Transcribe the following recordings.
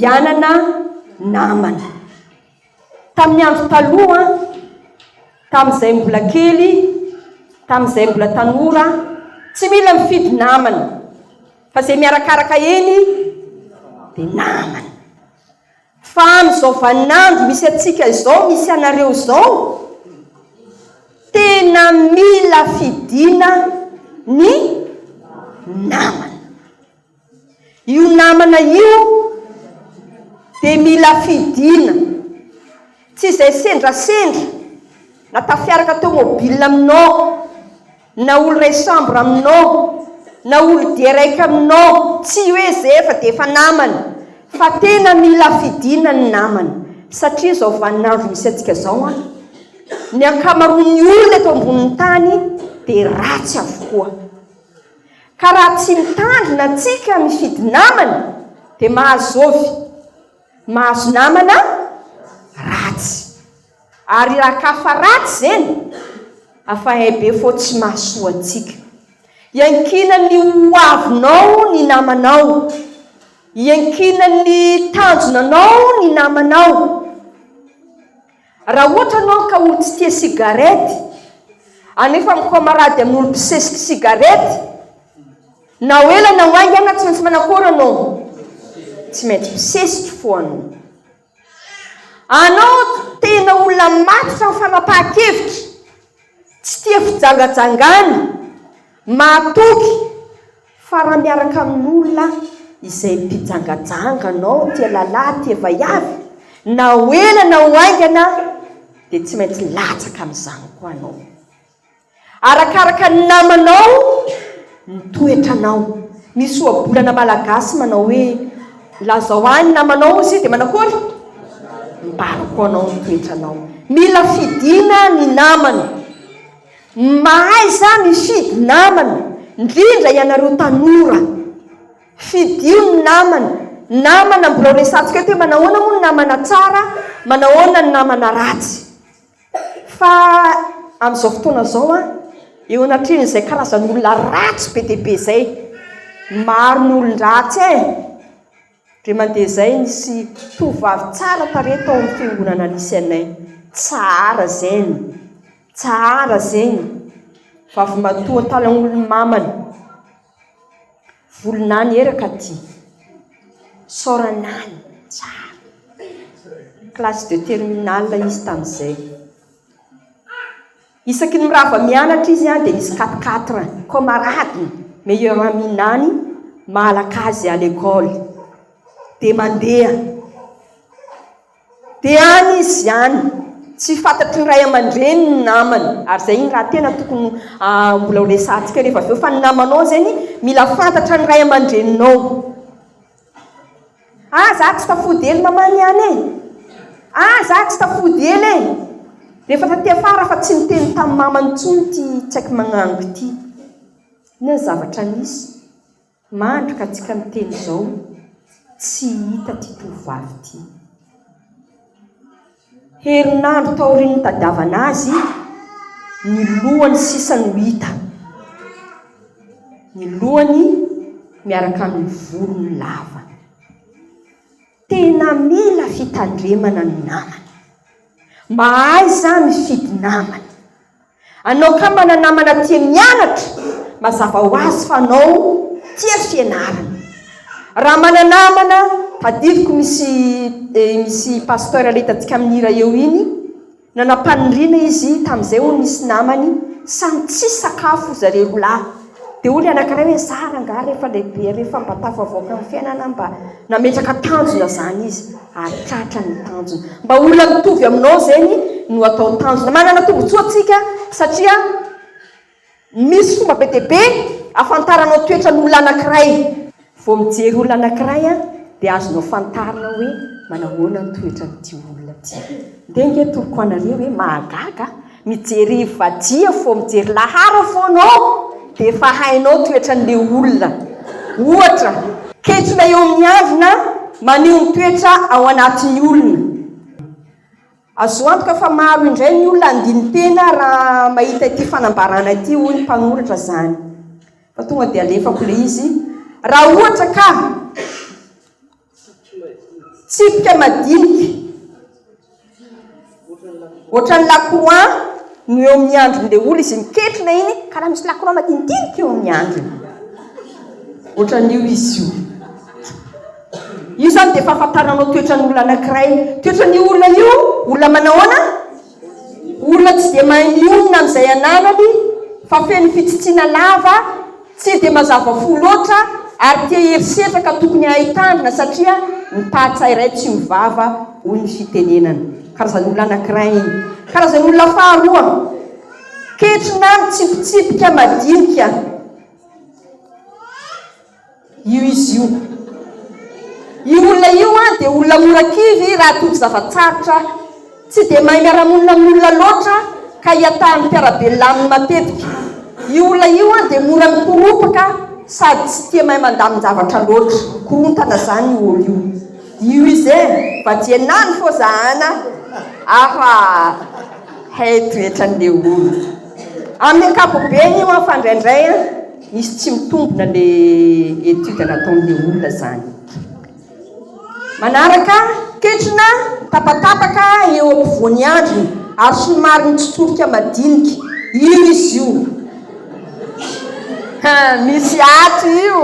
fifidianana namana. Tamin'ny andro taloha, tamin'izay mbola kely, tamin'izay mbola tanora, tsy mila mifidy namana fa izay miarakaraka eny dia namana. Fa amin'izao vaninandro misy atsika izao, misy anareo izao, tena mila fidiana ny namana. Io namana io dia mila fidiana, tsy izay sendrasendra na tafiaraka tomobile aminao, na olo ray chambre aminao, na olo dia raika aminao, tsy hoe zay efa dia efa namana, fa tena mila fidiana ny namana. Satria izao vaninandro misy atsika izao, ny ankamaroan'ny olona eto ambonin'ny tany dia ratsy avokoa. Ka raha tsy mitandrina antsika mifidy namana dia mahazo namana ratsy. Ary raha kafa ratsy zeny, afahaibe fô tsy mahasoa antsika. Iankina ny hoavinao ny namanao, iankina ny tanjonanao ny namanao. Raha ohatra anao ka olo tsy tia sigarety, anefa mikamarady amin'olo mpisesiky sigarety, na ela na hoaingana tsy maintsy manakory anao, tsy maintsy mpisesiky foana. Anao tena olona matotra amin'ny fanapahan-kevitra, tsy tia fijangajangana, matoky, fa raha miaraka amin'olona izay mpijangajanga anao, tia lalahy, tia vaiavy, na ela na hoaingana dia tsy maintsy latsaka amin'izany koa anao. Arakaraka ny namanao, ny toetranao. Misy ohabolana malagasy manao hoe lazao any namanao izy dia manakory? Mibariko anao ny toetranao. Mila fidiana ny namana. Mahaiza mifidy namana, indrindra ianareo tanora. Fidio ny namana. Namana mbola resantsika hoe manahoana moa ny namana tsara, manahoana ny namana ratsy. Fa amin'izao fotoana izao eo anatrin'izay karazan'olona ratsy be dia be zay, maro ny olon-dratsy Dre mandeha zay nisy tovavy tsara tarehy tao amin'ny fiangonana nisy anay. Tsara zeny, tsara zeny. Vavy matoa talan'olon mamany. Volonany eraka ty. Soranany tsara. Classe de terminale izy tamin'izay. Isaky ny mirava mianatra izy dia misy 4 camarades, meilleur ami-nany malaka azy à l'école. Dia mandeha. Dia any izy any. Tsy fantatry ny ray aman-dreny ny namany. Ary zay iny raha tena tokony mbola ho resantsika rehefa avy eo. Fa ny namanao zany mila fantatra ny ray aman-dreninao. Za tsy tafody ely mamany any za tsy tafody ely rehefa taty afara fa tsy niteny tamin'ny mamany intsony ty tsy haiko magnango ity. Ny zavatra nisy mandrika antsika miteny izao, tsy hita ty tovavy ty. Herinandro taorian'ny tadiavana azy, ny lohany sisa no hita. Ny lohany miaraka amin'ny volony lava. Tena mila fitandremana ny namana. Mahaiza mifidy namana. Anao ka mana namana tia mianatra, mazava ho azy fa anao tia fianarana. Raha mana namana, tadidiko misy pasteur aletatsika amin'ny hira eo iny, nanampaniriana izy tamin'izay ho nisy namany, samy tsy sakafo zareo lahy. Dia olo anankiray hoe sara nga rehefa lehibe, rehefa mba tafavoaka amin'ny fiainana mba nametraka tanjona zany izy. Ary tratra ny tanjona. Mba olona mitovy aminao zany no atao tanjona. Manana tombotsoa atsika satria misy fomba be dia be afantaranao toetra n'olona anankiray. Vao mijery olona anankiray dia azonao fantarina hoe manahoana ny toetra n'ity olona ty. Dia nge toroko anareo hoe mahagaga mijery vadia vao mijery lahara foanao dia efa hainao toetra n'ilay olona. Ohatra, ketsona eo amin'ny avina maneho ny toetra ao anatin'ny olona. Azo antoka fa maro indray ny olona andiny tena raha mahita ity fanambarana ity hoy ny mpanoratra zany. Fa tonga dia alefako ilay izy. Raha ohatra ka tsipika madinika ohatran'ny lacroix no eo amin'ny andron'le olo izy miketrina iny ka raha misy lacroix madinidinika eo amin'ny androny ohatran'io izy io zany dia fahafantaranao toetran'olona anankiray toetran'io olona io olona manahoana olona tsy dia mahay mionina amin'izay ananany fa feno fitsitsina lava tsy dia mazava fo loatra ary tia herisetra ka tokony hahitandrina satria mitahtsairay tsy mivava hoy ny fitenenana karazan'olona anankiray iny karazan'olona faharoa ketrina mitsipitsipika madinika io izy io olona io dia olona morakivy raha toky zavatsarotra tsy dia mahay miaramonina amin'olona loatra ka hiatahan'ny mpiarabelona aminy matetika io olona io dia mora mikoropaka sady tsy tia mahay mandamin-javatra loatra korontana zany io olo io izy fa dienany fo zahana afa hay toetran'le olo amin'ny ankapobeny io fandraindray izy tsy mitombona le etude nataon'le olona zany manaraka ketrina tapatapaka eo ampovoany androny ary somary mitsotsorika madinika io izy io misy ato io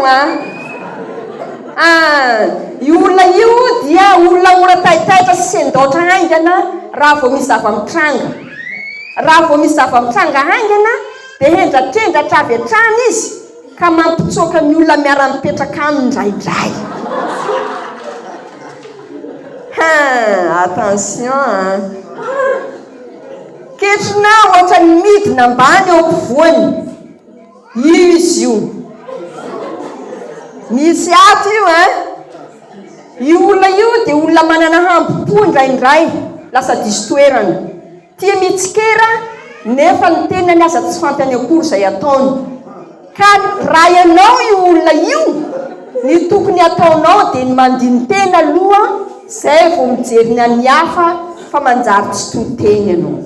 io olona io dia olona mora taitaitra sy sendaotra haingana raha vao misy zava-mitranga raha vao misy zava-mitranga haingana dia hendratrendatra avy hatrany izy ka mampitsoaka ny olona miara-mipetraka aminy indraindray attention ketrina ohatra ny midina ambany eo ampovoany io izy io misy ato io io olona io dia olona manana hambo-po indraindray lasa diso toerana tia mitsikera nefa ny tenany aza tsy fantany akory izay ataony ka raha ianao io olona io ny tokony ataonao dia ny mandiny tena aloha zay vao mijery ny any hafa fa manjary tsy tonteny ianao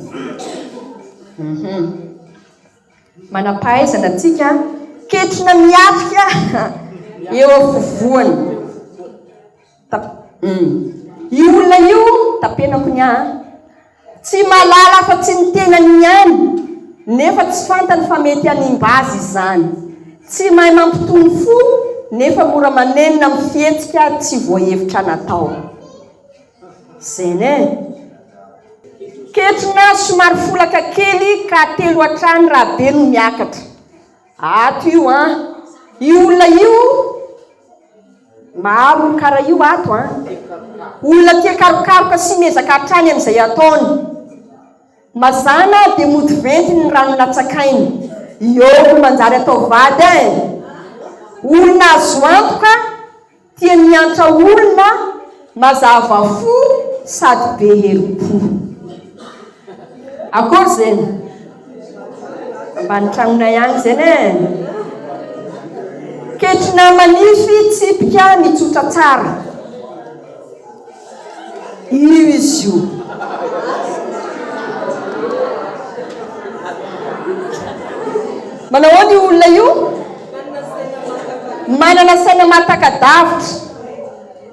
manampahaizana antsika ketrina miatrika eo afovoany io olona io tapenako ny tsy malala fa tsy ny tenany ihany nefa tsy fantany fa mety hanimba azy izany tsy mahay mampitony fo nefa mora manenina amin'ny fihetsika tsy voahevitra natao zany ketrina somary folaka kely ka telo hatrany raha be no miakatra ato io io olona io maro kara io ato olona tia karokaroka sy mezaka hatrany amin'izay ataony mazana dia mody venty ny rano natsakainy io manjary atao vady olona azo antoka tia miantra olona mazava fo sady be herim-po akory zany ambany tragnonay agny zany ketrina manify tsipika mitsotra tsara io izy io manao ahoana io olona io manana saina matakadavitra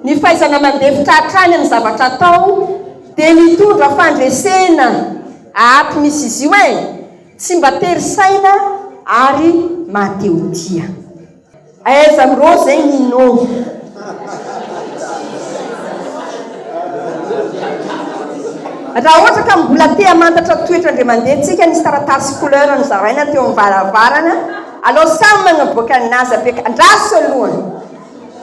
ny fahaizana mandevitra hatrany amin'ny zavatra atao dia mitondra fandresena ato misy izy io tsy mba tery saina ary mateotia aiza mirô zay ninô raha ohatra ka mbola te hamantatra toetra andre mandehantsika nisy taratasy couleur ny zaraina teo amin'ny varavarana aloha samy magnaboaka anazy apeka andraso aloha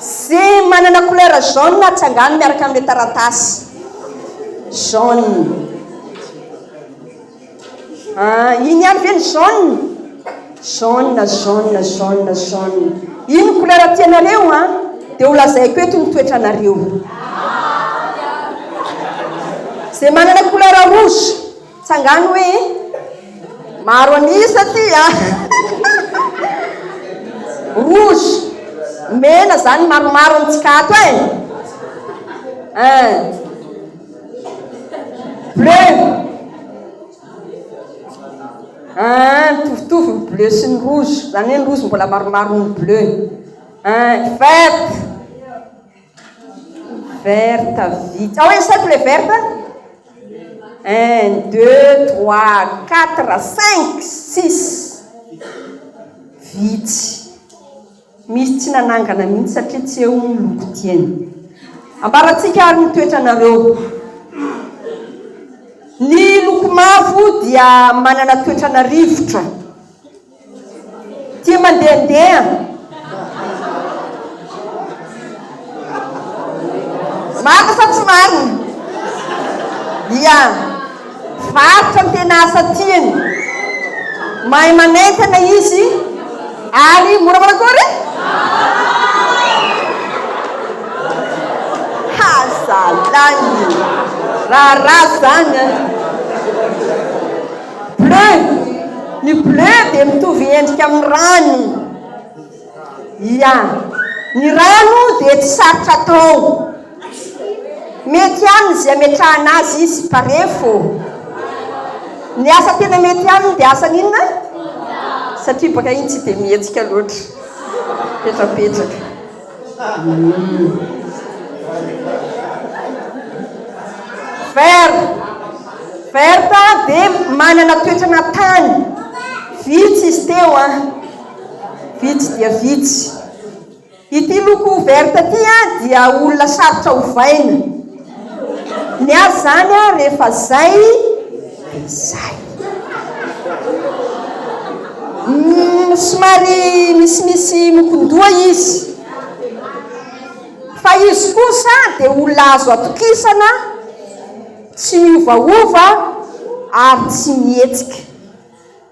zay manana couleur jaune atsangano miaraka amin'le taratasy jaune iny ihany ve ny jaune jaune jaune jaune jaune iny couleur tianareo dia ho lazaiko eto ny toetranareo zay manana couleur rouge tsangano hoe maro anisa ty rouge mena zany maromaro amintsika ato bleu mitovitovy ny bleu sy ny rouge zany hoe ny rouge mbola maromaro ny bleu Verta vitsy. Ao ensaiko le verta. 1, 2, 3, 4, 5, 6. Vitsy. Misy tsy nanangana mihitsy satria tsy eo ny loko tiany. Ambaratsika ary ny toetranareo. Ny loko mavo dia manana toetrana rivotra. Tia mandehandeha. Marina sa tsy marina? Ia. Varotra ny tena asa tiany. Mahay manentana izy ary mora manakory? Hasalangy. Raha zany. Bleu. Ny bleu dia mitovy endrika amin'ny rano. Ia. Ny rano dia tsy sarotra atao. Mety ihany izay ametrahana azy izy parefo. Ny asa tena mety ihany dia asa n'inona? Satria baka iny tsy dia mihetsika loatra. Petrapetraka. Verta dia manana toetrana tany. Vitsy izy teo Vitsy dia vitsy. Ity loko verta ty dia olona sarotra hovaina. Ny azy zany rehefa zay somary misimisy mokondoa izy. Fa izy kosa dia olona azo atokisana, tsy miovaova ary tsy mihetsika.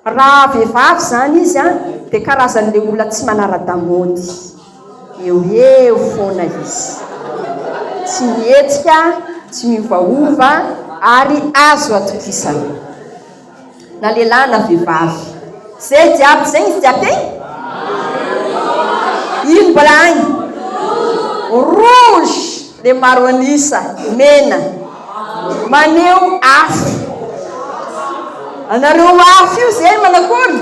Raha vehivavy zany izy dia karazan'ilay olona tsy manara-damôdy. Eo foana izy. Tsy mihetsika, tsy miovaova ary azo atokisana. Na lehilahy na vehivavy. Zay jiaby zay izy jiaby teny? Ino mbola agny? Rouge dia maro anisa, mena. Maneho afo. Anareo afo io zay manakory?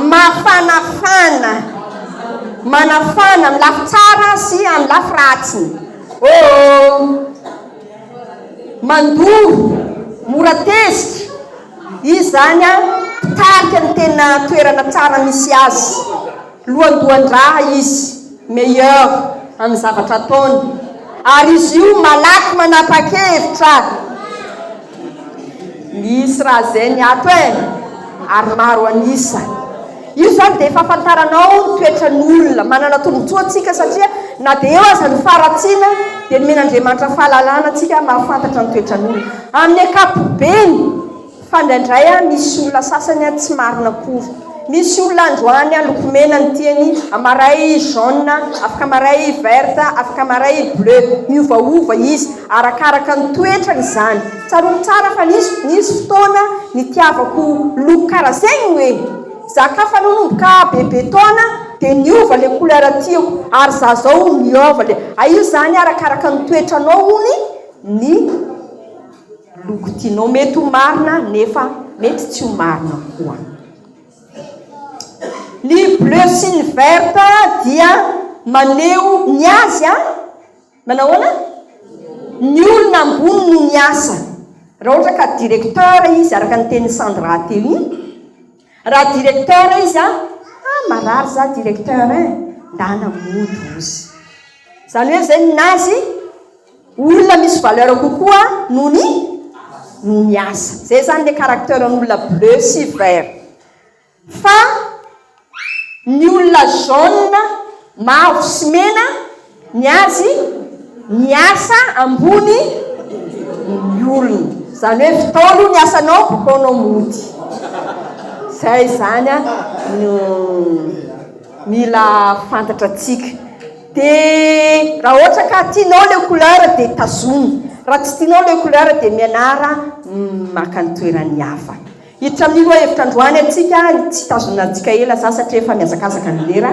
Mafanafana. Manafana amin'ny lafy tsara sy amin'ny lafy ratsiny. Mandoro, mora tezitra. Izy zany pitarika ny tena toerana tsara misy azy. Lohandohan-draha izy, meilleur amin'ny zavatra ataony. Ary izy io malaky manapa-kevitra. Misy raha zay ny ato ary maro anisa. Io zany dia efa afantaranao toetran'olona. Manana tombontsoa antsika satria na dia eo aza ny faratsiana dia ny men'Andriamanitra fahalalana antsika mahafantatra ny toetran'olona. Amin'ny ankapobeny fandraindray misy olona sasany tsy marina akory. Misy olona androany lokomena ny tiany, amaray jaune, afaka maray verta, afaka maray bleu. Miovaova izy arakaraka ny toetrany zany. Tsaromy tsara fa nisy fotoana nitiavako loko karazegny hoe zaka fa nonomboka bebe taona dia niova le couleur tiako ary za zao miova le. Io zany arakaraka ny toetranao hony ny loko tianao. Mety ho marina nefa mety tsy ho marina koa. Ny bleu sy ny verta dia maneho ny azy manahoana? Ny olona ambony no miasa. Raha ohatra ka directeur izy araka ny teny Sandra teo iny. Raha directeur izy marary za directeur ndana mody ozy. Zany hoe zay ninazy olona misy valeur kokoa noho ny miasa. Zay zany le caractère-n'olona bleu sy vert. Fa ny olona jaune, mavo sy mena, ny azy miasa ambony ny olona. Zany hoe fitaolo ny asanao bokonao mody. Zay zany mila fantatra atsika. Dia raha ohatra ka tianao le couleur dia tazony. Raha tsy tianao le couleur dia mianara maka ny toerany hafa. Hiditra amin'io efitrandroany atsika tsy tazonantsika ela za satria efa miazakazaka ny lera.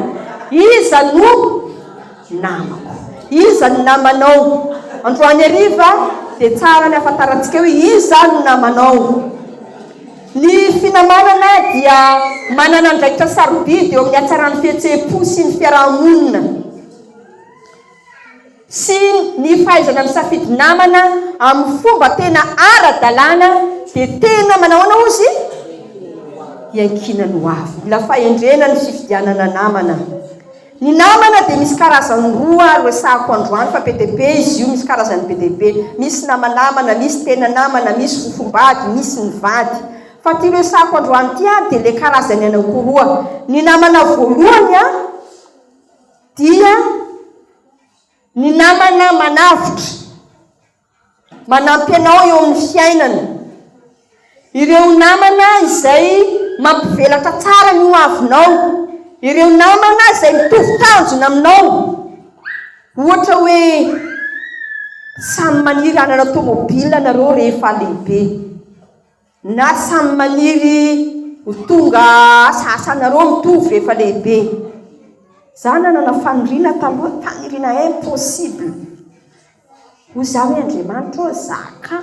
Iza no namako? Iza no namanao? Androany hariva dia tsara ny afantarantsika hoe iza no namanao. Ny finamanana dia manana andraikitra sarobidy eo amin'ny hatsarany fihetseham-po sy ny fiarahamonina. sy ny fahaizana misafidy namana amin'ny fomba tena ara-dalàna dia tena manahoana ozy iankina no avy. Mila fahendrena ny fifidianana namana. Ny namana dia misy karazany roa resahako androany fa be dia be izy io, misy karazany be dia be. Misy namanamana, misy tena namana, misy fofombady, misy ny vady. Fa ty resahako androany ty dia le karazany anankiroa. Ny namana voalohany dia ny namana manavitra, manampy anao eo amin'ny fiainana. Ireo namana izay mampivelatra tsara ny hoavinao, ireo namana izay mitovy tanjona aminao. Ohatra hoe samy maniry hanana tômôbila nareo rehefa lehibe, na samy maniry ho tonga asanareo mitovy rehefa lehibe. Zany nanana fanirina taloha, fanirina impossible. Ho za hoe Andriamanitra zaka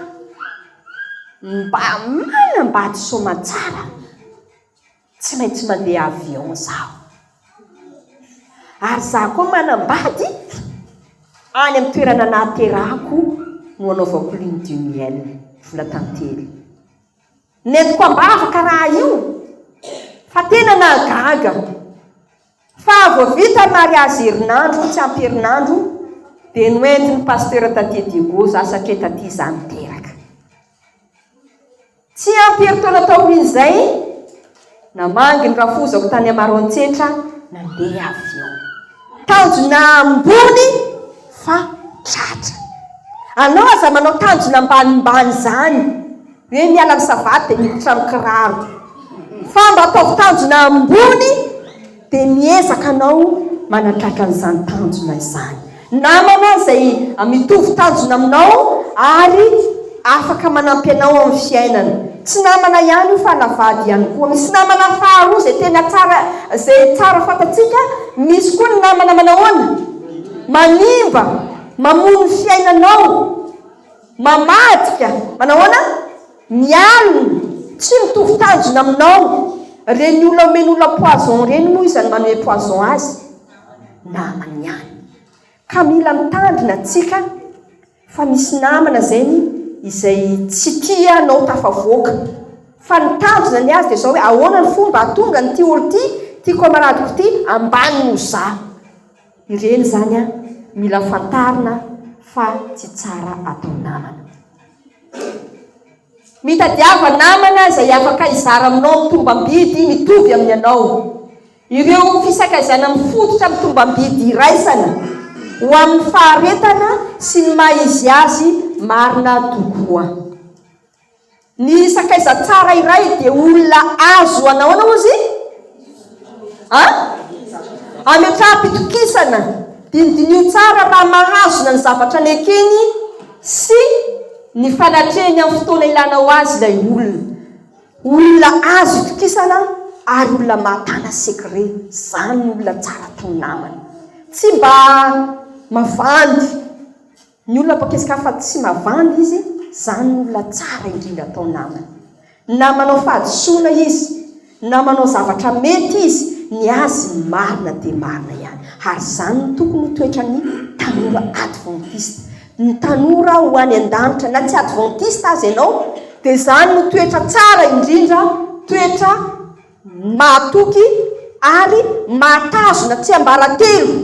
mba manambady soamantsara, tsy maintsy mandeha avion zaho. Ary za koa manambady any amin'ny toerana nahaterahako no anaovako lune de miel, vola tantely. Nentiko ambavaka raha io fa tena nahagaga. Fa voavita mariazy herinandro, tsy ampy herinandro, dia noentin'ny pasteur taty Diego za satria taty za miteraka. Tsy ampy heritaona taorian'izay, namangy ny rafozako tany Amaroantsetra, nandeha avion. Tanjona ambony fa tratra. Anao aza manao tanjona ambanimbany zany, hoe miala ny savaty dia miditra amin'ny kiraro. Fa mba ataovy tanjona ambony dia miezaka anao manatratra an'izany tanjona izany. Namana izay mitovy tanjona aminao ary afaka manampy anao amin'ny fiainana. Tsy namana ihany io fa navady ihany koa. Misy namana faharoa izay tena tsara, izay tsara fantatsika. Misy koa ny namana manahoana manimba, mamono fiainanao, mamadika, manahoana mialina, tsy mitovy tanjona aminao. Reny olona omen'olona poison reny moa izany manome poison azy, namana ihany. Ka mila mitandrina atsika fa misy namana zany izay tsy tia anao tafavoaka, fa ny tanjona ny azy dia zao hoe ahoana ny fomba atonga ny ty olo ty, ty kamaradiko ty ambany no za. Ireny zany mila fantarina fa tsy tsara atao namana. Mitadiava namana izay afaka izara aminao mitombam-bidy mitovy amin'ny anao. Ireo fisakaizana mifototra amin'ny tombam-bidy iraisana ho amin'ny faharetana sy ny maizy azy marina tokoa. Ny sakaiza tsara iray dia olona azo anahoana ozy ametraha-pitokisana, dinidinio tsara raha mahazona ny zavatra nekeny sy ny fanatreny amin'ny fotoana ilanao azy ilay olona azo itokisana ary olona mahatana sekre. Zany olona tsara tao namana. Tsy mba mavandy ny olona mpakesika fa tsy mavandy izy, zany olona tsara indrindra tao namana. Na manao fahadisoana izy, na manao zavatra mety izy, ny azy marina dia marina ihany. Ary zany no tokony toetra ny tanora adventiste. Ny tanora ho any an-danitra na tsy adventiste azy ianao, dia zany no toetra tsara indrindra, toetra mahatoky ary mahatazona tsy ambaratelo.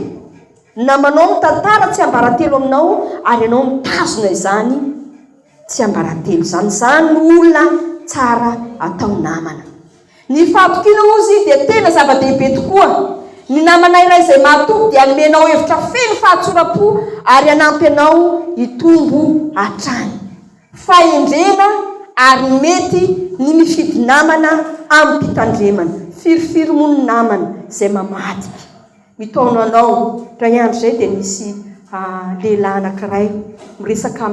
Na manao mitantara tsy ambaratelo aminao ary ianao mitazona izany tsy ambaratelo zany. Zany no olona tsara atao namana. Ny fahatokiana ozy dia tena zava-dehibe tokoa. Ny namana iray izay mahatoky dia anomenao hevitra feno fahatsoram-po ary anampy anao hitombo hatrany. Fahendrena ary mety ny mifidy namana amin'ny mpitandremana. Firifiro moa ny namana izay mamadika. Mitaona anao ray andro izay dia misy lehilahy anankiray miresaka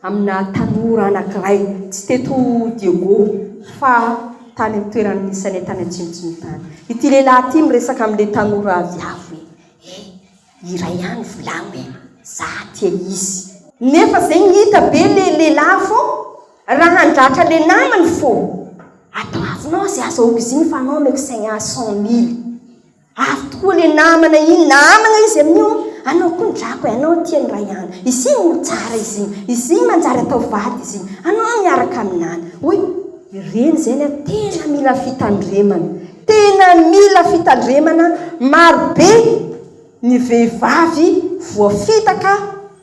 amina tanora anankiray, tsy teto Diego fa tany amin'ny toerana misy anay tany an-tsimitsimy tany. Ity lehilahy ity miresaka amin'ilay tanora aviavy hoe iray ihany volany hoe za tia izy. Nefa zay hita be le lehilahy fô raha handratra le namany fô atao avinao zay azahoako izy iny fa anao meko saigna 100 000. Avy tokoa le namana iny, namana izy amin'io anao koa ndrako anao tiany ray any izy no tsara izy manjary atao vady izy anao miaraka aminany hoy ireny zany tena mila fitandremana tena mila fitandremana marobe ny vehivavy voafitaka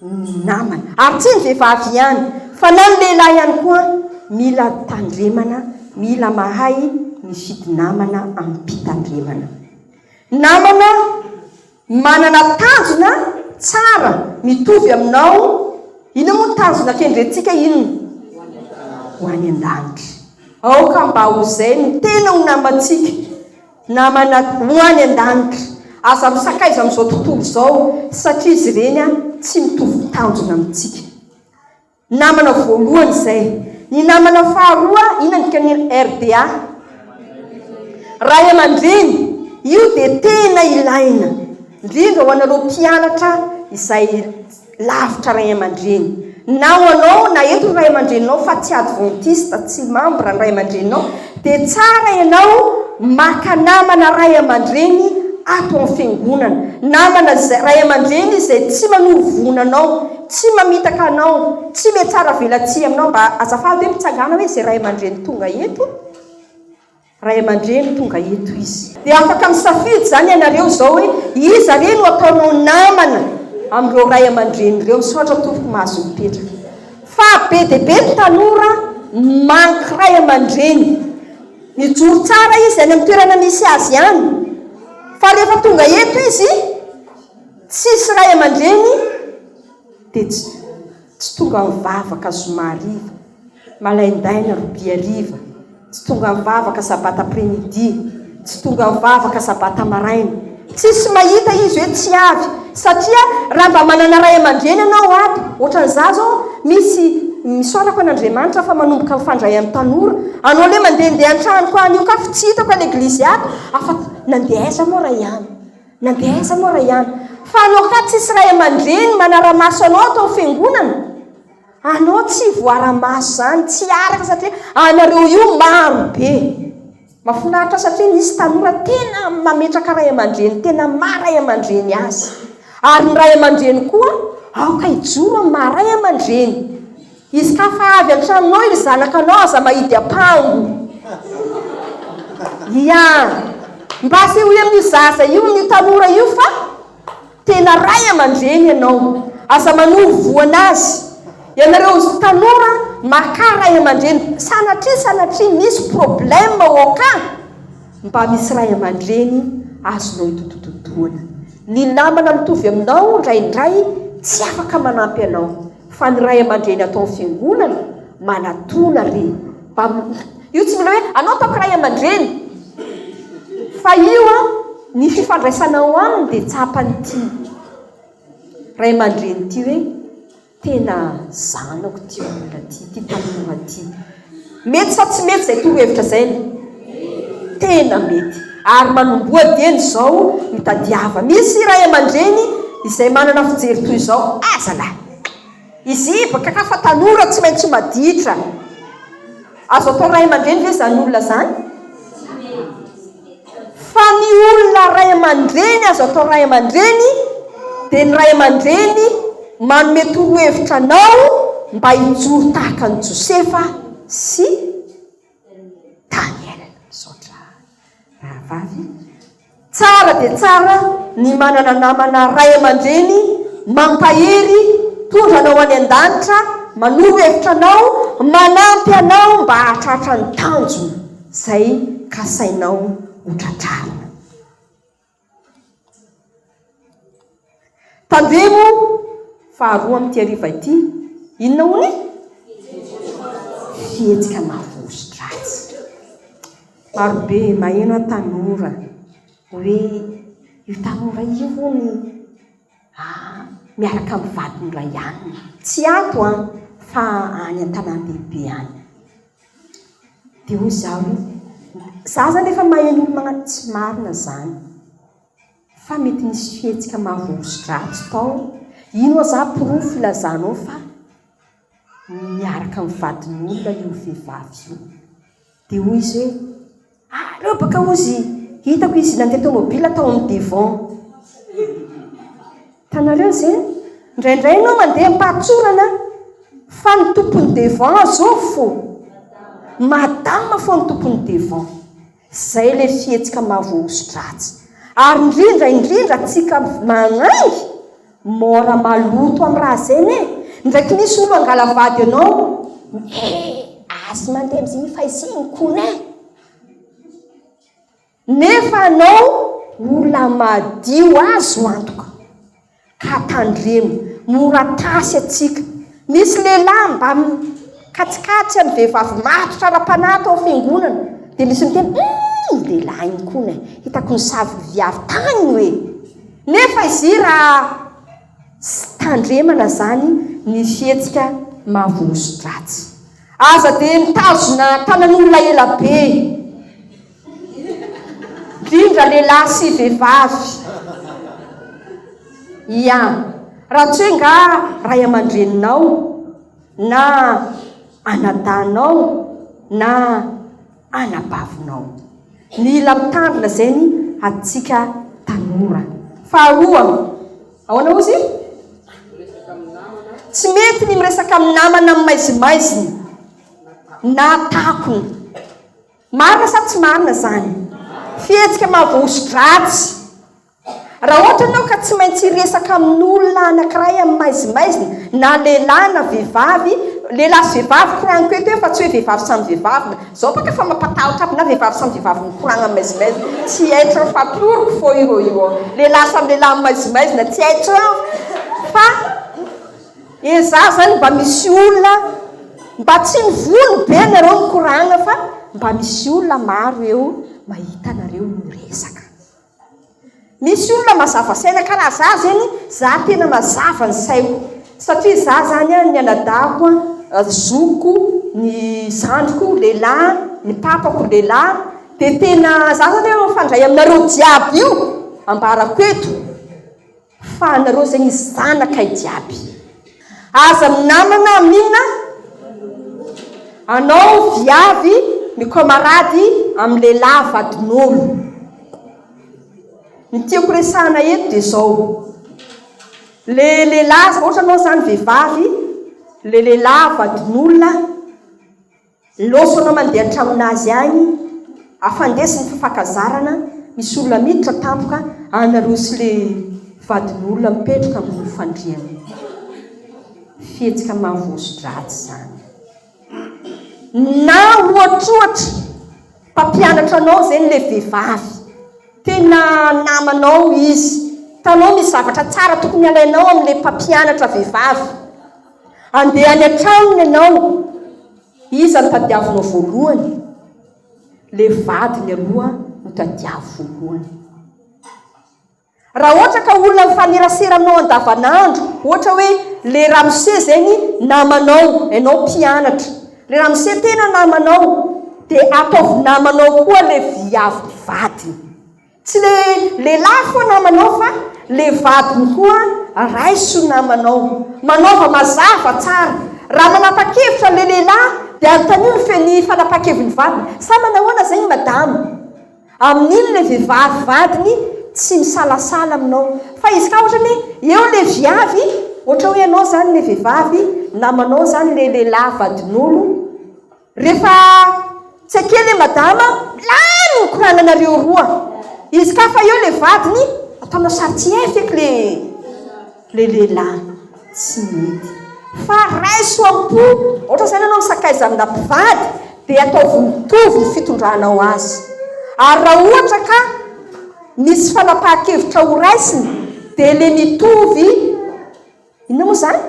ny namana ary tsy ny vehivavy ihany fa na ny lehilahy ihany koa mila tandremana mila mahay ny fidinamana amin'ny mpitandremana namana manana tanjona tsara mitovy aminao ino moa tanjona kendrentsika ino ho any an-danitra aoka mba ho zay ny tena ho namantsika namana ho any an-danitra aza misakaiza amin'izao tontolo izao satria izy ireny tsy mitovy tanjona amintsika namana voalohany izay ny namana faharoa inandika ny RDA ray aman-dreny io dia tena ilaina indrindra ho anareo mpianatra izay lavitra ray aman-dreny na ho anao na eto ray aman-dreninao fa tsy adventiste tsy membre ny ray aman-dreninao dia tsara ianao maka namana ray aman-dreny ato amin'ny fiangonana namana ray aman-dreny izay tsy manovonanao tsy mamitaka anao tsy mety tsara velatsia aminao mba azafady hoe mitsangana hoe izay ray aman-dreny tonga eto ray aman-dreny tonga eto izy dia afaka misafidy zany ianareo zao hoe iza reny no ataonao namana amin'ireo ray aman-dreny ireo misotra tompoko mahazo mipetraka fa be dia be ny tanora manky ray aman-dreny mijoro tsara izy any amin'ny toerana misy azy ihany fa rehefa tonga eto izy tsisy ray aman-dreny dia tsy tonga mivavaka zomariva malaindaina robiariva tsy tonga mivavaka sabata après-midi tsy tonga mivavaka sabata maraina tsisy mahita izy hoe tsy avy satria raha mba manana ray aman-dreny anao ato ohatran'izao zao misy misorako an'Andriamanitra fa manomboka mifandray amin'ny tanora anao le mandehandeha an-tranoko any io ka fa tsy hitako l'eglizy ato afa nandeha aiza moa ray ihany nandeha aiza moa ray ihany fa anao ka tsisy ray aman-dreny manara-maso anao atao fiangonana anao tsy voara-maso zany tsy araka satria anareo io maro be mahafinaritra satria nisy tanora tena mametraka ray aman-dreny tena maray aman-dreny azy ary ny ray aman-dreny koa aoka ijoro amin'ny maray aman-dreny izy ka fa avy an-tranonao iry zanakanao aza mahidy ampango ia mba sy hoe amin'ny zaza io ny tanora io fa tena ray aman-dreny ianao aza manovo anazy ianareo tanora maka ray aman-dreny sanatria misy problème oka mba misy ray aman-dreny azonao itotototoana ny namana mitovy aminao ndraindray tsy afaka manampy anao fa ny ray aman-dreny atao fiangonana manatona re io tsy mila hoe anao ataoko ray aman-dreny fa io ny fifandraisanao aminy dia tsapanyty ray aman-dreny ty hoe tena zanako ty olona ty tanora ty mety sa tsy mety zay torohevitra zay tena mety ary manomboadeny zao mitadiava misy ray aman-dreny izay manana fijery toy izao azalahy izy baka ka fa tanora tsy maintsy maditra azo atao ray aman-dreny ve zany olona zany fa ny olona ray aman-dreny azo atao ray aman-dreny dia ny ray aman-dreny manome torohevitra anao mba hijoro tahaka ny Josefa sy Daniel misaotra rahavavy tsara dia tsara ny manana namana ray aman-dreny mampahery tondra anao any an-danitra manoro hevitra anao manampy anao mba hahatratra ny tanjona zay kasainao hotratrarina tandremo faharoa amin'ity hariva ity inona hony fihetsika mahavozo-dratsy marobe maheno tanora hoe io tanora io hony miaraka amin'ny vadiny ray ihany tsy ato fa any an-tanan-dehibe any dia hoy zaho za zany efa maheno olo magnano tsy marina zany fa mety misy fihetsika mahavozo-dratsy tao ino za pirofo ilazanao fa miaraka amin'ny vadin'olona io vehivavy io dia hoy izy hoe aleo baka ozy hitako izy nandeha tomobila tao amin'ny devant tanareo zany indraindray anao mandeha mpatsorana fa ny tompony devant zao fo madama fo ny tompony devant zay le fihetsika mahavoasodratsy ary indrindra tsika manangy mora maloto amin'ny raha zany ndraiky nisy olo angalavady anao azy mandeha am'zay faiziny kone nefa anao ola madio azo antoka ka tandremo mora tasy atsika misy lehilahy mba katsikatsy amin'ny vehivavy matotra ara-panato ao fiangonana dia misy miteny lehilahy iny kone hitako ny savy viavy tany hoe nefa izy raha tandremana zany ny fihetsika mahavoasodratsy aza dia mitazona tanan'olona ela be indrindra lehilahy sy vehivavy ia raha tsy hoe nga ray aman-dreninao na anadanao na anabavinao mila mitandrina zany atsika tanora faharoa ahoana ozy tsy mety ny miresaka amin'ny namana amin'ny maizimaiziny na takony marina sa tsy marina zany fihetsika mahavoasodratsy raha ohatra anao ka tsy maintsy resaka amin'olona anankiray amin'ny maizimaiziny na lehilahy na vehivavy lehilahy sy vehivavy koraniko eto hoe fa tsy hoe vehivavy samy vehivavy zao baka fa mampatahotra aby na vehivavy samy vehivavy mikoragna amin'ny maizimaizina tsy aitra fatoroko fo io lehilahy samy lehilahy amin'ny maizimaizina tsy aitra fa eza zany mba misy olona mba tsy mivony be nareo mikoragna fa mba misy olona maro eo mahita nareo miresaka misy olona mazava saina karaha za zany za tena mazava ny saiko satria za zany ny anadako zoko ny zandriko lehilahy ny papako lehilahy dia tena za zany mifandray aminareo jiaby io ambarako eto fa nareo zany zanaka jiaby aza minamana amin'inona anao viavy mikomarady amin'ny lehilahy vadin'olo ny tiako resahana eto dia zao le lehilahy ohatra anao zany vehivavy le lehilahy vadin'olona loso anao mandeha an-tramonazy agny afandesiny fifakazarana misy olona miditra tampoka anarosy le vadin'olona mipetroka amin'ny fandriana fihetsika mahavoasodratsy zany na ohatrohatra mpampianatra anao zany le vehivavy tena namanao izy tanao misy zavatra tsara tokony alainao amin'le mpampianatra vehivavy andeha any an-tranony ianao iza no tadiavinao voalohany le vadiny aloha no tadiavo voalohany raha ohatra ka olona mifanerasera aminao andavanandro ohatra hoe le ramose zany namanao ianao mpianatra le ramose tena namanao dia ataovy namanao koa le viavy vadiny tsy le lehilahy foa namanao fa le vadiny koa raiso namanao manaova mazava tsara raha manapa-kevitra le lehilahy dia antanio ny feny fanapa-keviny vadiny sa manahoana zany madama amin'iny le vehivavy vadiny tsy misalasala aminao fa izy ka ohatra ny eo le viavy ohatra hoe ianao zany le vehivavy namanao zany le lehilahy vadin'olo rehefa tsy akely madama lany mikorananareo roa izy ka fa eo le vadiny ataonao sary tsy efeky le lehilahy tsy mety fa raiso ampo ohatra zany anao misakaiza amina mpivady dia ataovy mitovy ny fitondranao azy ary raha ohatra ka misy fanapahan-kevitra ho raisiny dia le mitovy inona moa zany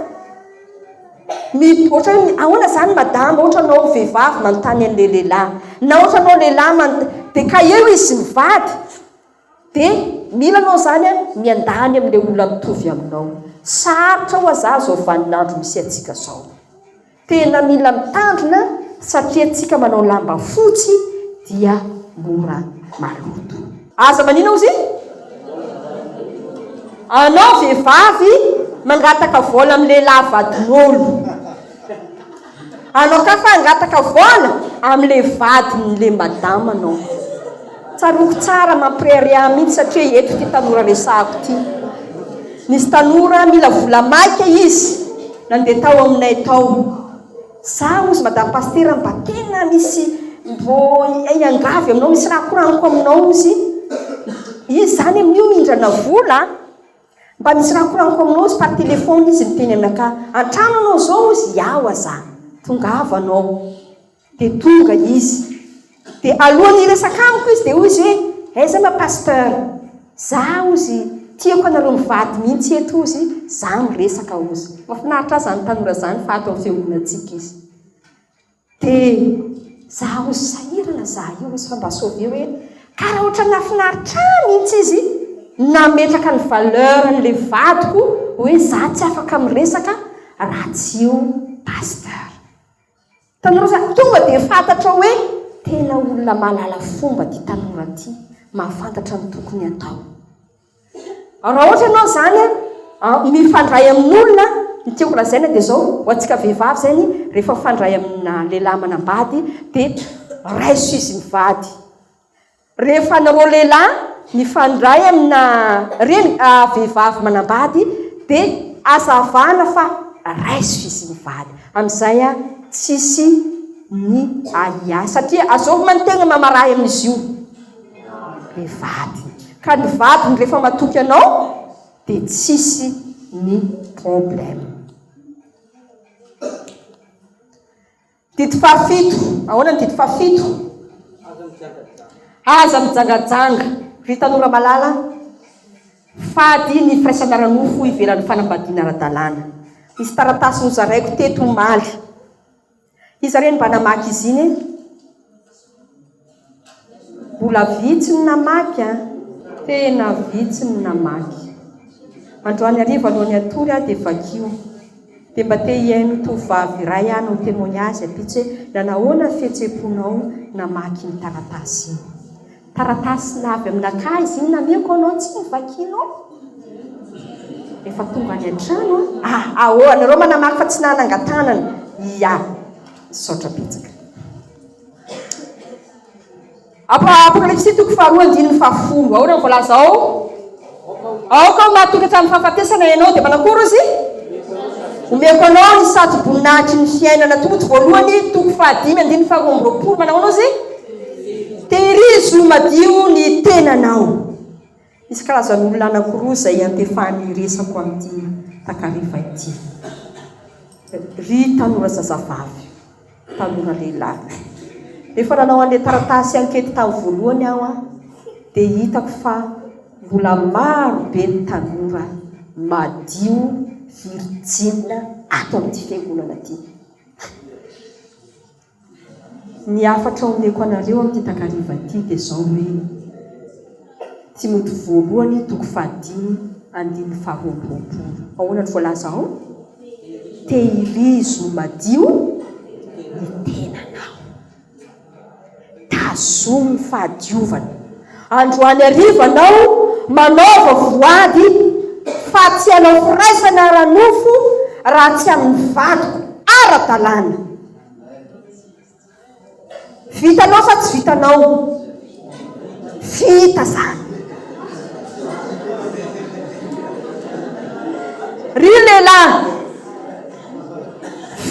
ohatra hoe ahoana zany madama ohatra anao vehivavy manontany an'le lehilahy na ohatra anao lehilahy dia ka eo izy mivady dia mila anao zany miandany amin'le olona mitovy aminao sarotra ho aza zao vaninandro misy atsika zao tena mila mitandrina satria atsika manao lamba fotsy dia mora maloto aza manina ozy anao vehivavy mangataka vola amin'ny lehilahy vadin'olo anao ka fa angataka vola amin'le vadin'le madama anao tsaroko tsara mampirery ahy mihitsy satria eto ty tanora resahako ty nisy tanora mila vola maika izy nandeha tao aminay tao. Za ozy madame pastera mba tena misy mbo iangavy aminao, misy raha koraniko aminao izy zany amin'io indrana vola mba misy raha koraniko aminao izy par telefony izy niteny aminaka antrano anao zao izy iaho za tongava anao de tonga izy de alohany iresaka amiko izy de hoy izy hoe aiza ma pasteur za ozy tiako anareo mivady mihitsy eto izy za miresaka ozy mafinaritra zany tanora zany fa ato amin'ny fiangonantsika izy de za ozy sahirana za io izy fa mba sauvé hoe karaha ohatra nafinaritra mihitsy izy nametraka ny valeur n'le vadiko hoe za tsy afaka miresaka raha tsy io pasteur. Tanora za tonga de fantatra hoe tena olona mahalala fomba ty tanora ty, mahafantatra ny tokony atao. Raha ohatra ianao zany mifandray amin'olona ny tiako lazaina de zao ho antsika vehivavy zany rehefa mifandray amina lehilahy manambady de raiso izy mivady. Rehefa nareo lehilahy mifandray amina reny vehivavy manambady de azavana fa raiso izy mivady. Amin'izay tsisy ny aia satria azovy mantegna mamarahy amin'izy io le vady ka ny vadiny rehefa matoky anao de tsisy ny problème. Dity fahafito, ahoana ny dity fahafito? Aza mijangajanga. Vitanora malala fady ny firaisana ranofo ivelan'ny fanambadiana ara-dalàna. Misy taratasy nozaraiko teto omaly. Izy reny mba namaky izy iny mbola vitsy ny namaky tena vitsy ny namaky. Androany ariva alohan'ny atory de vakio de mba te hiaino tovavy iray no témoignage apitsy hoe nanahoana fihetseponao namaky ny taratasy iny. Taratasy navy aminaka izy iny namiako anao tsy nivakinao efa tonga any an-trano anareo manamaky fa tsy nanangatanana ia saotra betsaka. Apocalypse toko faharoa andininy fahafolo ahoana ny voalaza ao ka mahatoka hatramin'ny fahafatesana ianao de manakory izy omeko anao ny sady boninahitry ny fiainana tokoto voalohany toko fahadimy andininy faharoa amby roapolo manao izy tehirizy no madio ny tenanao. Misy karazan'olona anankiroa izay antefany resako amin'ity takariva ity. Ry tanora zazavavy, tanora lehilahy. Rehefa nanao an'ilay taratasy ankety tamin'ny voalohany aho dia hitako fa mbola maro be ny tanora madio virjina ato amin'ity fiangonana ity. Ny afatra omeko anareo amin'ity takariva ity dia zao hoe Timoty voalohany toko fahadimy andininy faharoa amby roapolo. Ahoana ny voalaza ao? Tehirizo madio ny tenanao. Tazomy fahadiovana. Androany ariva anao manaova voady fa tsy hanao firaisana ranofo raha tsy amin'ny vadiko ara-dalàna. Vitanao sa tsy vitanao? Vita zany. Ry lehilahy,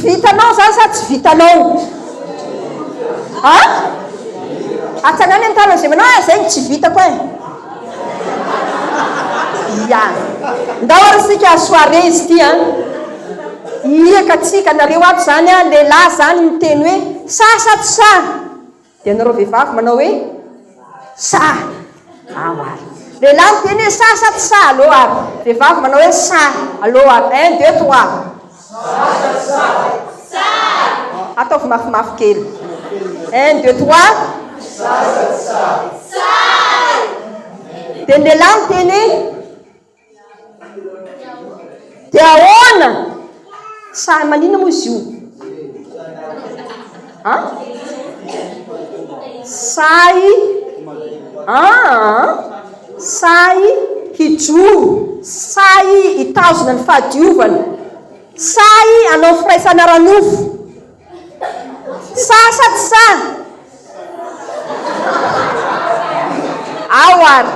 vitanao zany sa tsy vitanao? Atsanany an-tana zay manao zay tsy vitako ia ndao arysika soirée izy ty iaka tsika nareo ato zany lehilahy zany miteny hoe sa sa tsy sa de nareo vehivavy manao hoe sa ary lehilahy miteny hoe sa tsy sa aloha ary vehivavy manao hoe sa aloha ary 1 2 3 ataovy mafimafy kely 1 2 3 de ny lehilahy miteny de ahoana sa manina moa izy io say say hijoro, say hitazona ny fahadiovana, say anao firaisana ranofo. Sa sa tsy sa? Ao ary.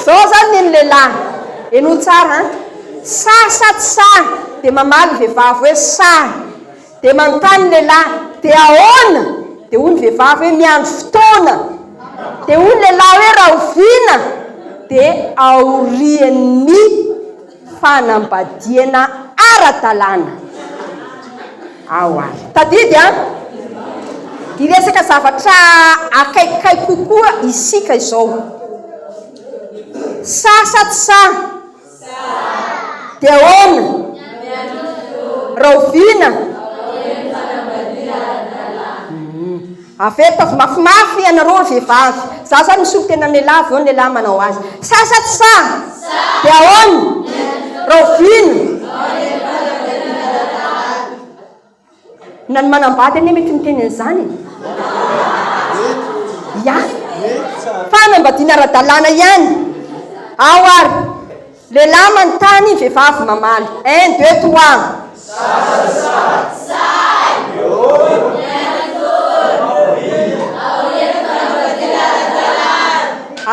Zao zany ny lehilahy. Eno tsara sa dia mamaly vehivavy hoe sa, dia manontany lehilahy dia ahoana, dia hoy ny vehivavy hoe miandro fotoana, dia hoy ny lehilahy hoe raha oviana dia aorian'ny fanambadiana ara-dalàna. Ao ary tadidy iresaka zavatra akaikikay kokoa isika izao. Sa tsy dia ahoana raha oviana avetako mafimafy ianareo vehivavy. Za zany misolo tena lehilahy avy eo ny lehilahy manao azy. Sa dia ahoana raha oviana na ny manambady anie mety miteny an'izany ya fanambadiana ara-dalàna ihany. Ao ary lehilahy manontany vehivavy mamaly 1 2 3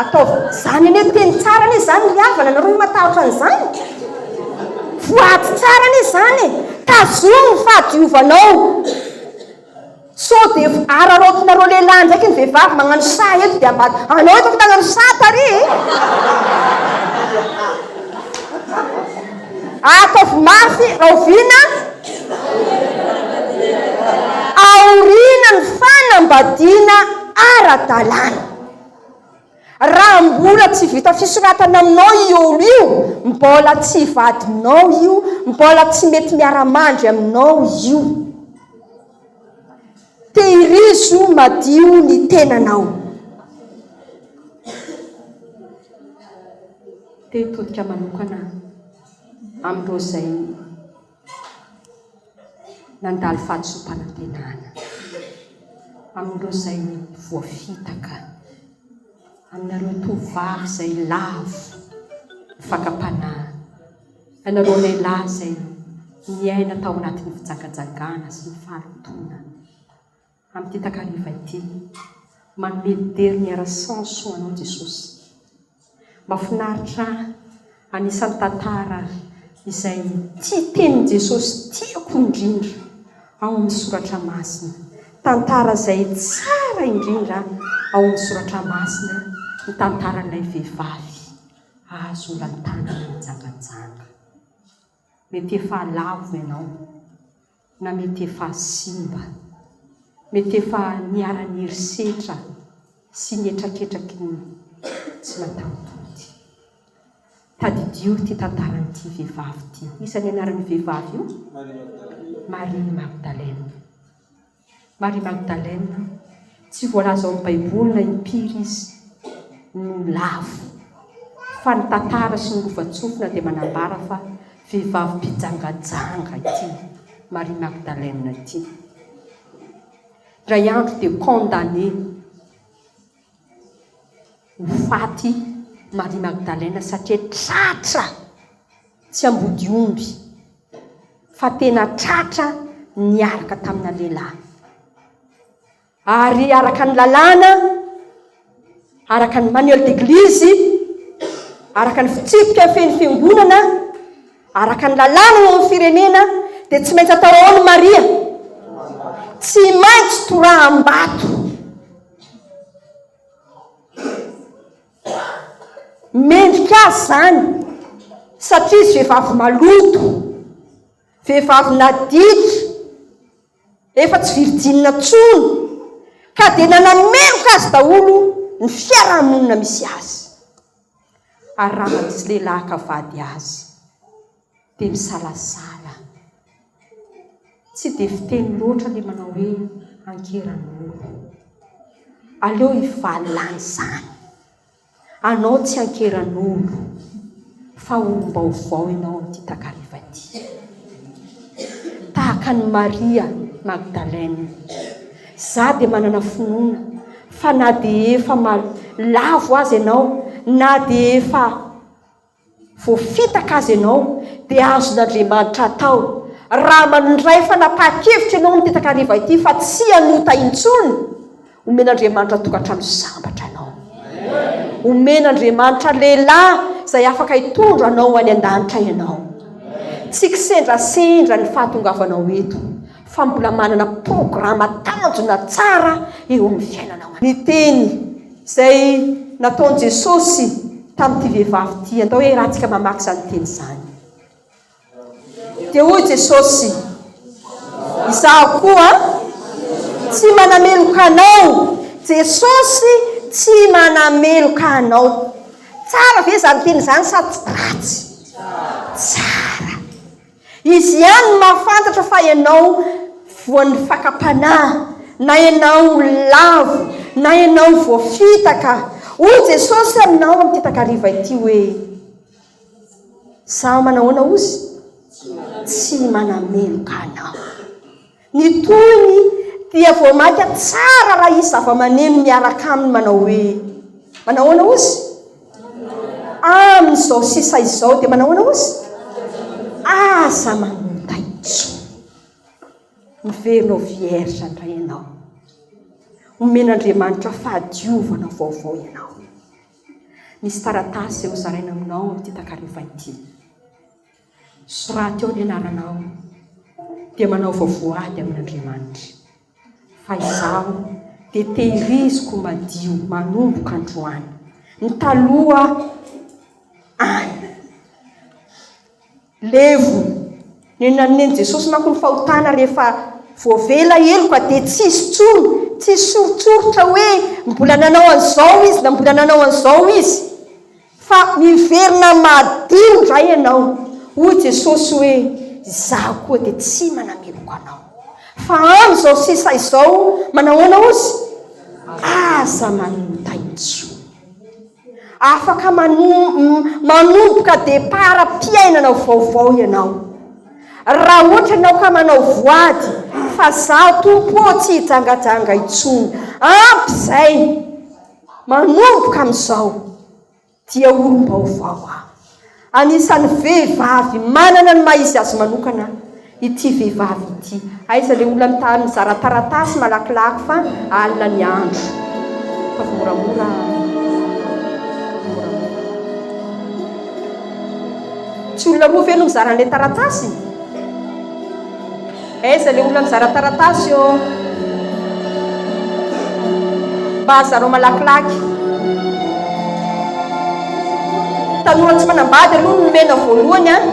ataovy zany anie teny tsara anie zany riavana nareo matahotra an'izany voaty tsara anie zany tazomy fahadiovanao so dia ararotinareo lehilahy ndraiky ny vehivavy magnano sa eto dia ambady anao eto tagnano sa tary ataovy mafy raha oviana aoriana ny fanambadiana ara-dalàna. Raha mbola tsy vita fisoratana aminao io olo io, mbola tsy vadinao io, mbola tsy mety miara-mandry aminao io, tehirizo madio ny tenanao. Tetodika manokana amin'ireo izay nandalo fahadisom-panantenana, amin'ireo izay voafitaka, aminareo tovavy izay lavo fakapanahy, ianareo lehilahy izay miaina tao anatin'ny fijangajangana sy ny fahalotona. Amin'ity takariva ity manome tery ny ara-sanso anao Jesosy. Mahafinaritra anisan'ny tantara izay tia tenin Jesosy tiako indrindra ao amin'ny soratra masina, tantara izay tsara indrindra ao amin'ny soratra masina, ny tantaran'ilay vehivavy azo olantanana mijanganjanga. Mety efa lavo ianao na mety efa simba, mety efa niara-ny herisetra sy nietraketraky ny tsy mataotody. Tadidio ty tantaran'ity vehivavy ty. Isan'ny anaran'ny vehivavy io Marie Magdalene. Marie Magdalene tsy voalaza ao amin'ny Baiboly na impiry izy no lavo, fa ny tantara sy ny lovatsofina dia manambara fa vehivavy mpijangajanga ity Marie Magdalene ity. Ray andro dia condamné ho faty Marie Magdalene satria tratra tsy ambody omby, fa tena tratra niaraka tamina lehilahy. Ary araka ny lalàna, araka ny manuel d'église, araka ny fitsipika feny fiangonana, araka ny lalàna eo amin'ny firenena, dia tsy maintsy atao ahoana Maria? Tsy maintsy toraham-bato. Mendrika azy zany satria izy vehivavy maloto, vehivavy naditra, efa tsy virjine tsony, ka dia nanameloka azy daholo ny fiarahamonina misy azy. Ary raha tsy lehilahy kavady azy dia misalasala, tsy dia fiteny loatra le manao hoe ankeran'olo. Aleo hivalany zany, anao tsy ankeran'olo fa olom-baovao ianao amin'ity takariva ity, tahaka ny Maria Magdalene. Za dia manana finoana fa na dia efa lavo azy ianao, na dia efa voafitaka azy ianao, dia azon'Andriamanitra atao raha manondray fa napahakevitra ianao amin'ity takariva ity fa tsy hanota intsony, omen'Andriamanitra tokantrano sambatra anao, omen'Andriamanitra lehilahy izay afaka hitondra anao any an-danitra ianao. tsy kisendrasendra ny fahatongavanao eto fa mbola manana programa tanjona tsara eo amin'ny fiainanao. Ny teny izay nataon Jesosy tamin'ity vehivavy ity, atao hoe raha tsika mamaky izany teny izany dia hoy Jesosy, izaho koa tsy manameloka anao. Jesosy tsy manameloka anao. Tsara ve zany teny izany sa tsy ratsy? Tsara. Izy ihany mahafantatra fa ianao voan'ny fakapanahy, na ianao lavo, na ianao voafitaka. Hoy Jesosy aminao amin'ity takariva ity hoe, zaho manahoana ozy? Tsy manameloka anao. Ny toyny dia voamaika tsara raha izy zava-maneno miaraka aminy manao hoe manahoana ozy? Amin'izao sisa izao dia manahoana ozy? Aza mamonta itso. Miverinao vierge indray ianao. Omen'Andriamanitra fahadiovana vaovao ianao. Misy taratasy eo zaraina aminao amin'ity takariva ity. Soraty eo ny anaranao dia manao vavoady amin'Andriamanitra. Fa izaho dia tehiriziko madio manomboka androany. Ny taloha any. Levo. Nenaneny Jesosy manko ny fahotana rehefa voavela eloka dia tsisy tsoro, tsisy sorotsorotra hoe mbola nanao an'izao izy na mbola nanao an'izao izy. Fa miverina madio indray ianao. Hoy Jesosy hoe, izaho koa dia tsy manameloka anao. Fa amin'izao sisa izao manahoana ozy? Aza manomta itso. Afaka manomboka depara mpiainana vaovao ianao. Raha ohatra ianao ka manao voady fa zaho tompo tsy hijangajanga intsony, ampy izay manomboka amin'izao dia olom-baovao aho. Anisan'ny vehivavy manana ny maha-izy azy manokana ity vehivavy ity. Aiza ilay olona mitany mizara taratasy malakilaky fa alina ny andro. Fa moramora. Tsy olona roa ve no mizara an'ilay taratasy? Aiza ilay olona mizara taratasy eo? Mba azarao malakilaky. Tanora tsy manambady aloha no nomena voalohany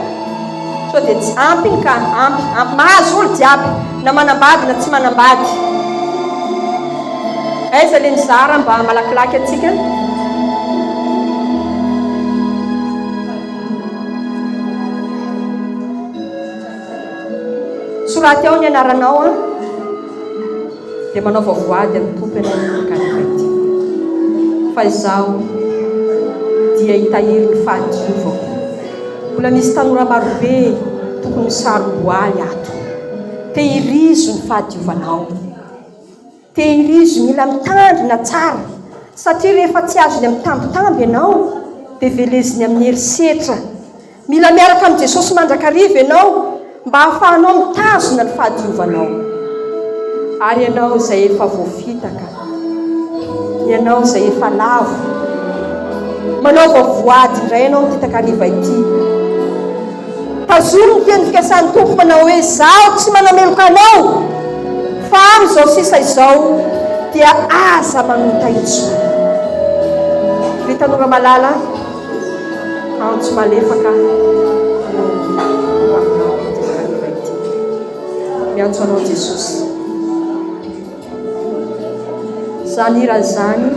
sao dia tsy ampy ka ampy mahazo olo jiaby na manambady na tsy manambady. Aiza ilay mizara mba malakilaky atsika? Soraty ao ny anaranao dia manao vavoady amin'ny tompony ity. Fa izaho dia hitahiry ny fahadiovako. Mbola misy tanora marobe tokony saromboaly ato. Tehirizo ny fahadiovanao. Tehirizo mila mitandrina tsara. Satria rehefa tsy azony amin'ny tambitamby ianao dia veleziny amin'ny herisetra. Mila miaraka amin'ny Jesosy mandrakariva ianao mba hahafahanao mitazona ny fahadiovanao. Ary ianao izay efa voafitaka, ianao izay efa lavo, manao vavoady indray ianao amin'ity takariva ity. Tazono ny teny fikasan'ny tompo manao hoe izaho tsy manameloka anao, fa amin'izao sisa izao dia aza manomta itso. Ry tanora malala, antso malefaka miantso anao Jesosy. Zany ira zany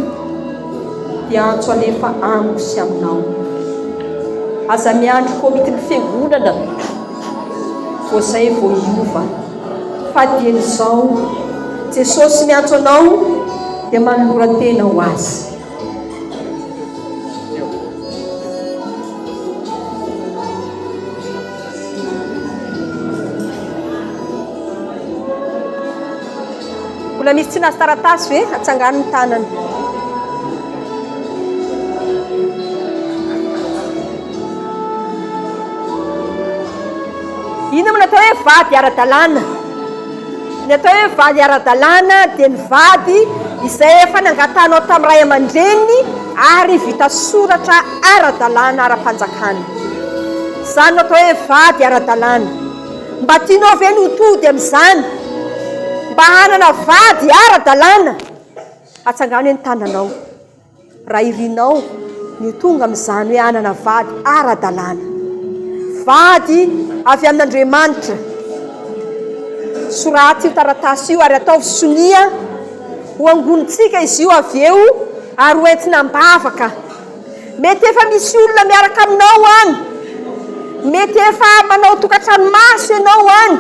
dia antso alefa amiko sy aminao. Aza miandry komitin'ny fiangonana vo zay vo iova. Fa dian'izao Jesosy miantso anao dia manolora-tena ho azy. Mbola misy tsy nazy taratasy ve? Atsangano ny tanany. Ino moa natao hoe vady ara-dalàna? Ny atao hoe vady ara-dalàna dia ny vady izay efa nangatanao tamin'ny ray aman-dreny ary vita soratra ara-dalàna ara-panjakana. zany atao hoe vady ara-dalàna. Mba tianao ve ny hotody amin'izany, mba hanana vady ara-dalàna, atsangano eny tananao raha irinao ny tonga amin'izany hoe hanana vady ara-dalàna. Vady avy amin'Andriamanitra. Soraty io taratasy io ary atao sonia ho angonitsika izy io avy eo ary hoentina mbavaka. Mety efa misy olona miaraka aminao any, mety efa manao tokantranomaso ianao any,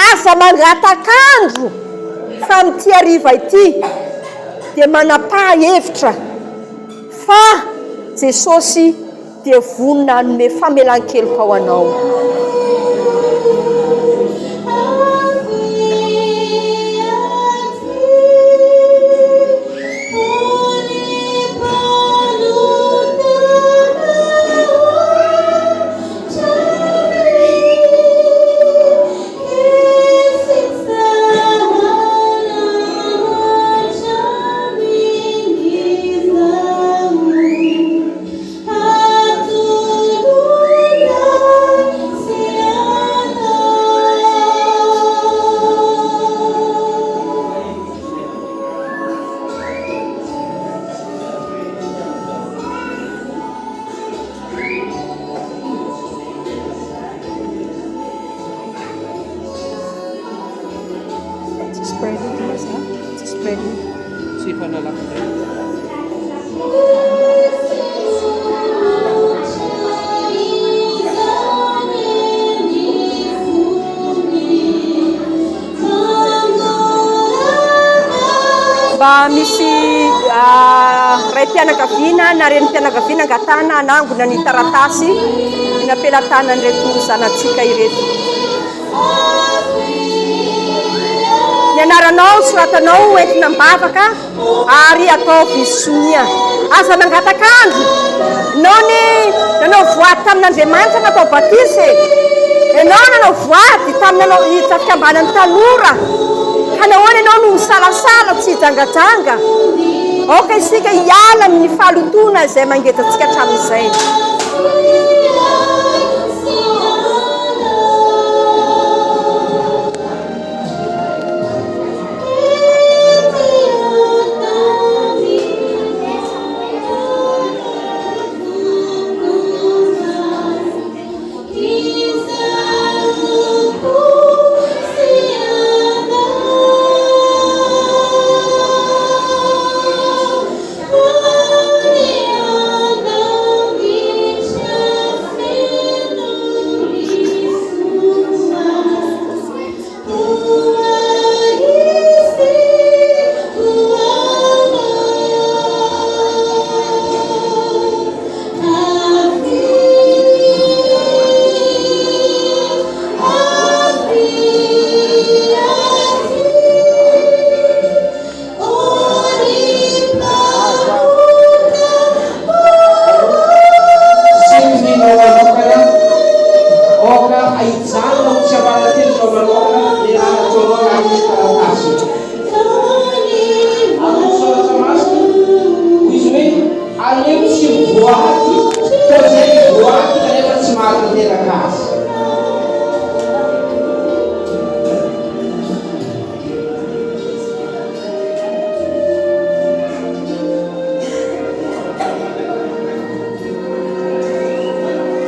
aza mangatakandro fa amin'ity hariva ity dia manapa-hevitra fa Jesosy dia vonina hanome famelan-keloka ao anao. Misy ray mpianakaviana na reny mpianakaviana angatana anangona ny taratasy nampelatana an'ireto zanatsika ireto. Ny anaranao soratanao entina mbavaka ary atao visonia. Aza mangatakandro nanao voady tamin'Andriamanitra natao batise, ianao nanao voady taminanao fikambanan'ny tanora, kanahoana ianao no misalasala tsy hijangajanga. Oka isika hiala amin'ny fahalotona izay mangetantsika hatramin'izay.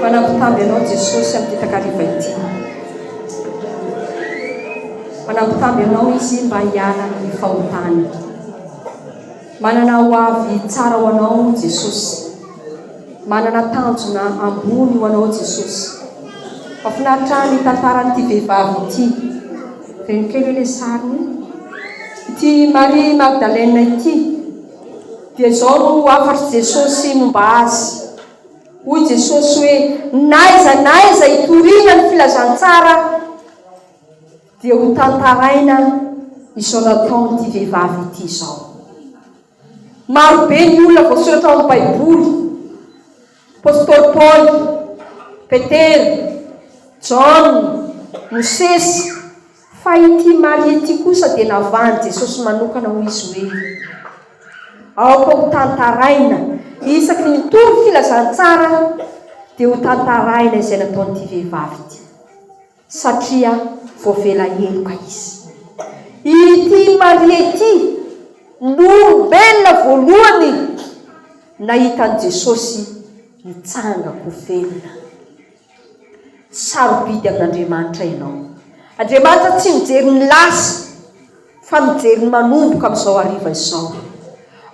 Manampitamby ianao Jesosy amin'ny takariva ity. Manampitamby ianao izy mba hiala ny fahotana. Manana ho avy tsara ho anao Jesosy. Manana tanjona ambony ho anao Jesosy. Mahafinaritra ny tantaran'ity vehivavy ity. Reny kely ilay sariny. Ity Marie Magdalena ity dia izao no afatsy Jesosy momba azy. Hoy Jesosy hoe naiza hitoriana ny filazantsara dia ho tantaraina izao nataon'ity vehivavy ity izao. Maro be ny olona voasoratra ao amin'ny Baiboly. Apôstôly Paul, Petera, John, Mosesy, fa ity Maria ity kosa dia navany Jesosy manokana ho izy hoe aoka ho tantaraina isaky ny tory filazantsara dia ho tantaraina izay nataon'ity vehivavy ity satria voavela heloka izy. Ity Maria ity olombelona voalohany nahitan'i Jesosy mitsangako velona. Sarobidy amin'Andriamanitra ianao. Andriamanitra tsy mijery ny lasa fa mijery ny manomboka amin'izao hariva izao.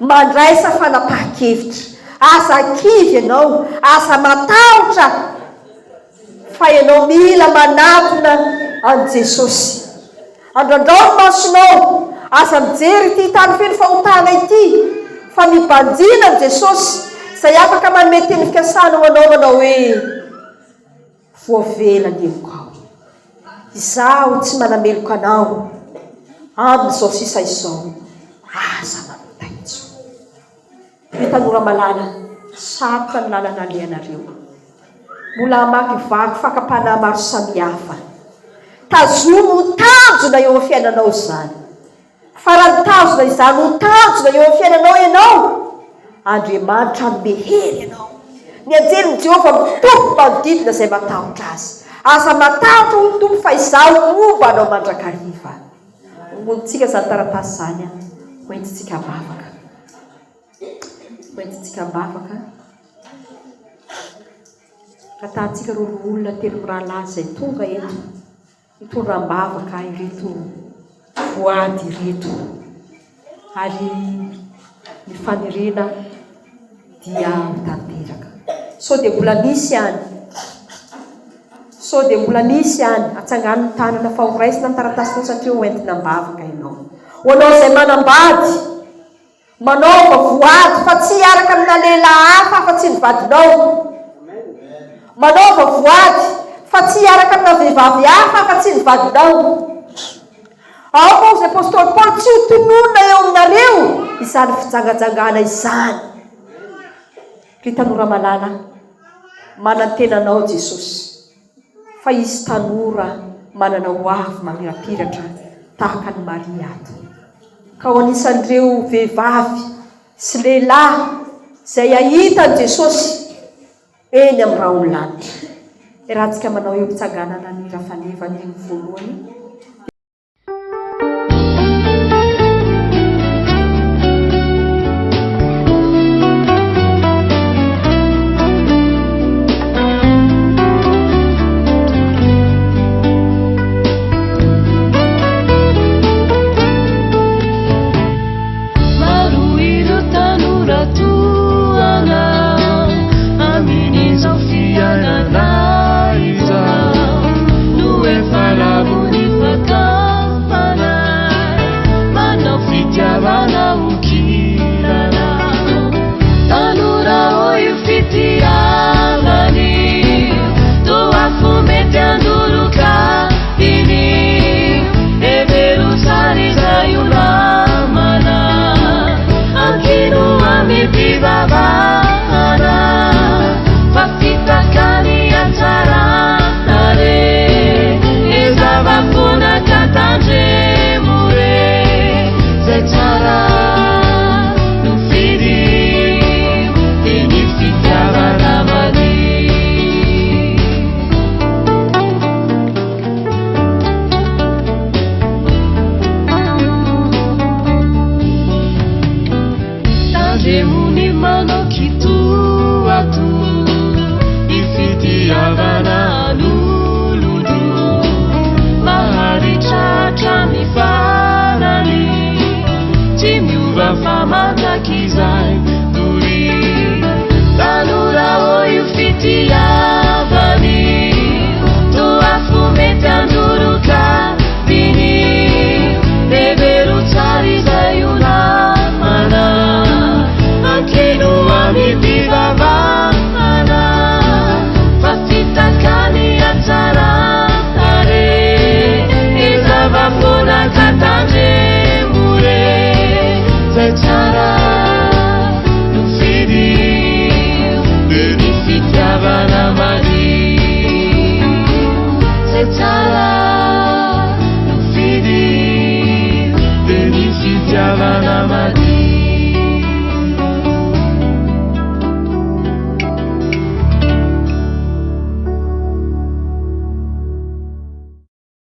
Mandraisa fanapahan-kevitra, asa kivy ianao, asa matahotra, fa ianao mila manatona an' Jesosy. Andrandrao ny masonao, asa mijery ity tany feno fahotana ity, fa mibanjina an' Jesosy izay afaka manome teny fikasana ho anao manao hoe voavela ny heloko ao. Izaho tsy manameloka anao amin'izao sisa izao, aza manotaitso. Ny tanora malala, sarotra ny lalana alehanareo. Mbola hamaky vaky fakapana maro samihafa. Tazomo tanjona eo amin'ny fiainanao izany. Fa raha ny tanjona izany ho tanjona eo amin'ny fiainanao ianao, Andriamanitra mehery ianao. Ny anjelin'i Jehovah mitombo manodidina izay matahotra azy. Asa matahotra ho tompo fa izaho momba anao mandrakariva. Omontsika izany taratasy izany, hoentintsika bavaka. Hoentintsika bavaka. Atahantsika roa olona telo mirahalahy izay tonga eto. Mitondra mbavaka ireto voady ireto. Ary ny fanirina dia tanteraka. So dia mbola misy any. So dia mbola misy any. Atsangano ny tanana fa ho raisina ny taratasy satria hoentina mbavaka ianao. Ho anao izay manambady, manaova voady fa tsy hiaraka amina lehilahy hafa fa tsy ny vadinao. Manaova voady fa tsy hiaraka amina vehivavy hafa fa tsy ny vadinao. Ao moa izay apôstôly Paoly tsy ho tonona eo aminareo izany fijangajangana izany. Ry tanora malala, manan-tenanao Jesosy, fa izy tanora manana ho avy mamirapiratra tahaka ny Maria ato. Ka ho anisan'ireo vehivavy sy lehilahy izay ahitan'i Jesosy eny amin'ny raha ony lanitra. Rahantsika manao eo hitsanganana ny rafaneva ny voalohany.